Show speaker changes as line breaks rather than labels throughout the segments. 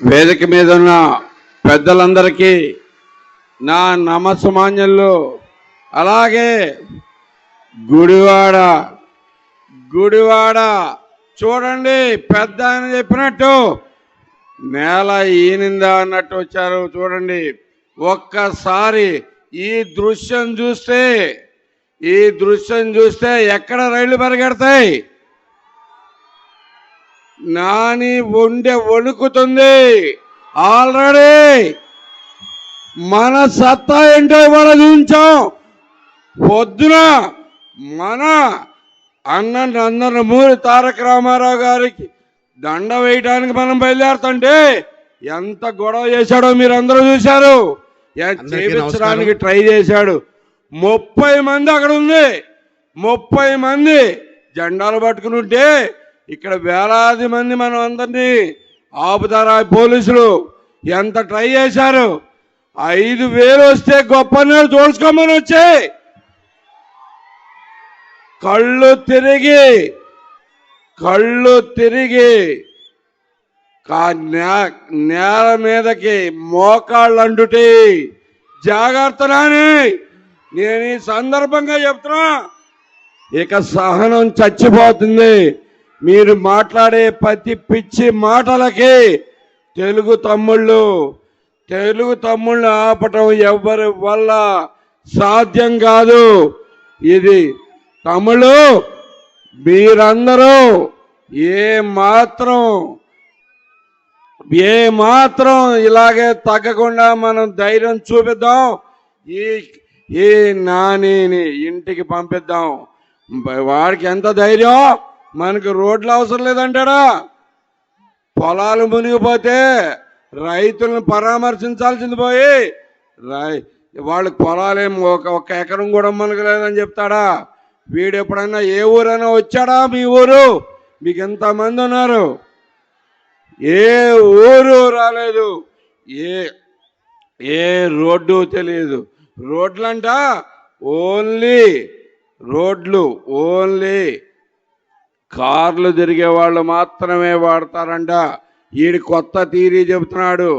వేదిక మీద ఉన్న పెద్దలందరికీ నా నమస్సుమాంజలు. అలాగే గుడివాడ చూడండి, పెద్ద ఆయన చెప్పినట్టు నేల ఈనిందా అన్నట్టు వచ్చారు. చూడండి, ఒక్కసారి ఈ దృశ్యం చూస్తే ఎక్కడ రైళ్లు పరిగెడతాయి? నాని వణుకుతుంది. ఆల్రెడీ మన సత్తా ఏంటో ఇవాళ చూపించాం. పొద్దున మన నందమూరి తారక రామారావు గారికి దండ వేయడానికి మనం బయలుదేరుతుంటే ఎంత గొడవ చేశాడో మీరందరూ చూశారు. చేయించడానికి ట్రై చేశాడు. 30 మంది అక్కడ ఉంది. 30 మంది జెండాలు పట్టుకుని ఉంటే ఇక్కడ వేలాది మంది మనం అందరినీ ఆపుతారా పోలీసులు? ఎంత ట్రై చేశారు. 5,000 వస్తే గొప్ప చూసుకోమని వచ్చాయి. కళ్ళు తిరిగి నేల మీదకి మోకాళ్ళు అంటుటే జాగ్రత్తలని నేను ఈ సందర్భంగా చెప్తున్నా. ఇక సహనం చచ్చిపోతుంది. మీరు మాట్లాడే ప్రతి పిచ్చి మాటలకి తెలుగు తమ్ముళ్ళు ఆపటం ఎవరి వల్ల సాధ్యం కాదు. ఇది తమ్ముళ్ళు మీరందరూ ఏ మాత్రం ఇలాగే తగ్గకుండా మనం ధైర్యం చూపిద్దాం. ఈ నానిని ఇంటికి పంపిద్దాం. వాడికి ఎంత ధైర్యం! మనకు రోడ్లు అవసరం లేదంటాడా? పొలాలు మునిగిపోతే రైతులను పరామర్శించాల్సింది పోయి వాళ్ళకి పొలాలేం ఒక ఎకరం కూడా మనకు లేదని చెప్తాడా? వీడు ఎప్పుడైనా ఏ ఊరైనా వచ్చాడా? మీ ఊరు మీకు ఎంతమంది ఉన్నారు? ఏ ఊరు రాలేదు. ఏ రోడ్డు తెలియదు. రోడ్లంట ఓన్లీ కార్లు తిరిగే వాళ్ళు మాత్రమే వాడతారంట. ఈడి కొత్త థీరీ చెబుతున్నాడు.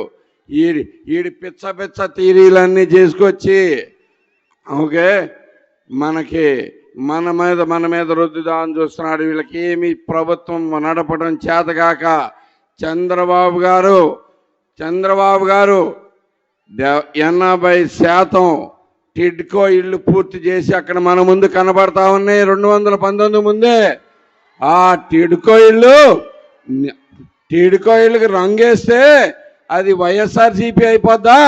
ఈడి పిచ్చ థీరీలన్నీ చేసుకొచ్చి ఓకే మన మీద రుద్దుదామని చూస్తున్నాడు. వీళ్ళకి ఏమి ప్రభుత్వం నడపడం చేతగాక చంద్రబాబు గారు 80% టిడ్కో ఇళ్ళు పూర్తి చేసి అక్కడ మన ముందు కనబడతా ఉన్నాయి. 219 ముందే ఆ టిడ్కో ఇళ్ళకి రంగేస్తే అది వైఎస్ఆర్సీపీ అయిపోద్దా?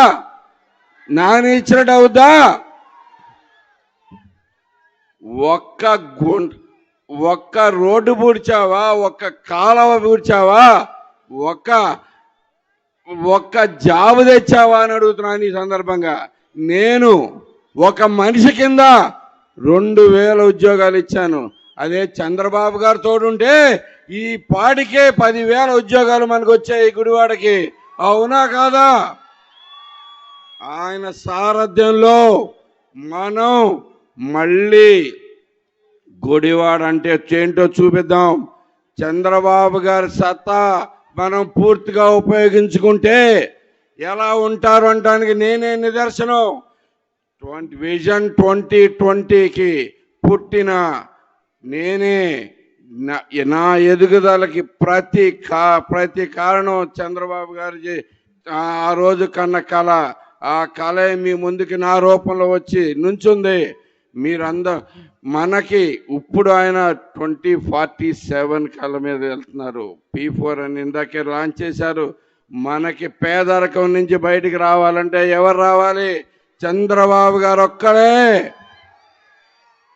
నాని ఇచ్చినట్టు అవుద్దా? ఒక్క రోడ్డు పూడ్చావా? ఒక్క కాలువ పూడ్చావా? ఒక్క జాబు తెచ్చావా అని అడుగుతున్నాను ఈ సందర్భంగా. నేను ఒక మనిషి కింద 2,000 ఉద్యోగాలు ఇచ్చాను. అదే చంద్రబాబు గారు తోడుంటే ఈ పాటికే 10,000 ఉద్యోగాలు మనకు వచ్చాయి గుడివాడకి. అవునా కాదా? ఆయన సారథ్యంలో మనం మళ్ళీ గుడివాడ అంటే ఏంటో చూపిద్దాం. చంద్రబాబు గారి సత్తా మనం పూర్తిగా ఉపయోగించుకుంటే ఎలా ఉంటారు అనడానికి నేనే నిదర్శనం. విజన్ 2020కి పుట్టిన నేనే. నా ఎదుగుదలకి ప్రతి కారణం చంద్రబాబు గారి ఆ రోజు కన్న కళ. ఆ కళ మీ ముందుకి నా రూపంలో వచ్చి నుంచుంది. మనకి ఇప్పుడు ఆయన 2047 కళ మీద వెళ్తున్నారు. P4 అని ఇందాకే లాంచ్ చేశారు. మనకి పేదరికం నుంచి బయటికి రావాలంటే ఎవరు రావాలి? చంద్రబాబు గారు ఒక్కడే.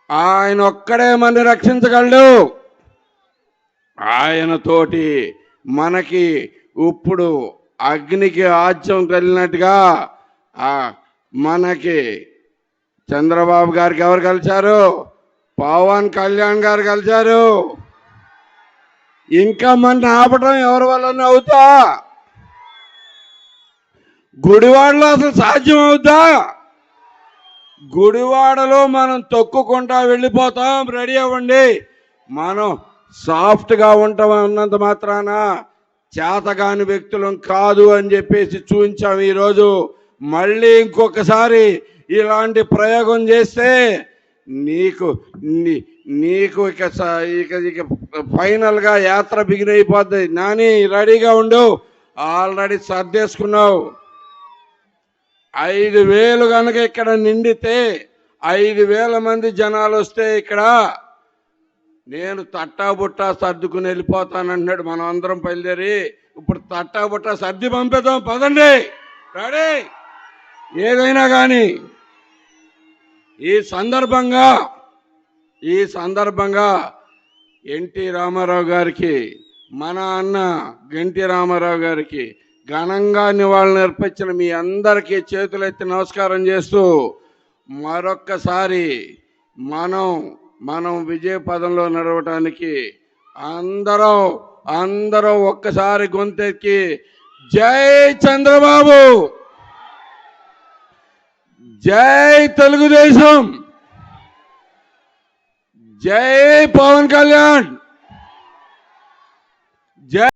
ఆయన ఒక్కడే మన రక్షించగలడు. ఆయనతోటి మనకి ఇప్పుడు అగ్నికి ఆజ్యం కలిగినట్టుగా మనకి చంద్రబాబు గారికి ఎవరు కలిశారు? పవన్ కళ్యాణ్ గారు కలిశారు. ఇంకా మన ఆపటం ఎవరి వల్ల అవుతా? గుడివాడలో అసలు సాధ్యం అవుతా? గుడివాడలో మనం తొక్కుకుంటా వెళ్ళిపోతాం. రెడీ అవ్వండి. మనం సాఫ్ట్గా ఉంటాం అన్నంత మాత్రాన చేతగాని వ్యక్తులం కాదు అని చెప్పేసి చూపించాం. ఈరోజు మళ్ళీ ఇంకొకసారి ఇలాంటి ప్రయోగం చేస్తే నీకు నీకు ఇక ఫైనల్గా యాత్ర బిగిన్ అయిపోద్ది. నాని రెడీగా ఉండు, ఆల్రెడీ సర్దేసుకున్నావు. 5,000 కనుక ఇక్కడ నిండితే 5,000 మంది జనాలు వస్తే ఇక్కడ నేను తట్టాబుట్టా సర్దుకుని వెళ్ళిపోతానంటున్నాడు. మనం అందరం బయలుదేరి ఇప్పుడు తట్టాబుట్టా సర్ది పంపిద్దాం, పదండి, రెడీ. ఏదైనా కానీ ఈ సందర్భంగా ఎన్టీ రామారావు గారికి, మన అన్న ఎన్టీ రామారావు గారికి ఘనంగా నివాళులు అర్పించిన మీ అందరికీ చేతులెత్తి నమస్కారం చేస్తూ మరొక్కసారి మనం విజయ పదంలో నడవటానికి అందరూ ఒక్కసారి గొంతెక్కి జై చంద్రబాబు, జై తెలుగుదేశం, జై పవన్ కళ్యాణ్, జై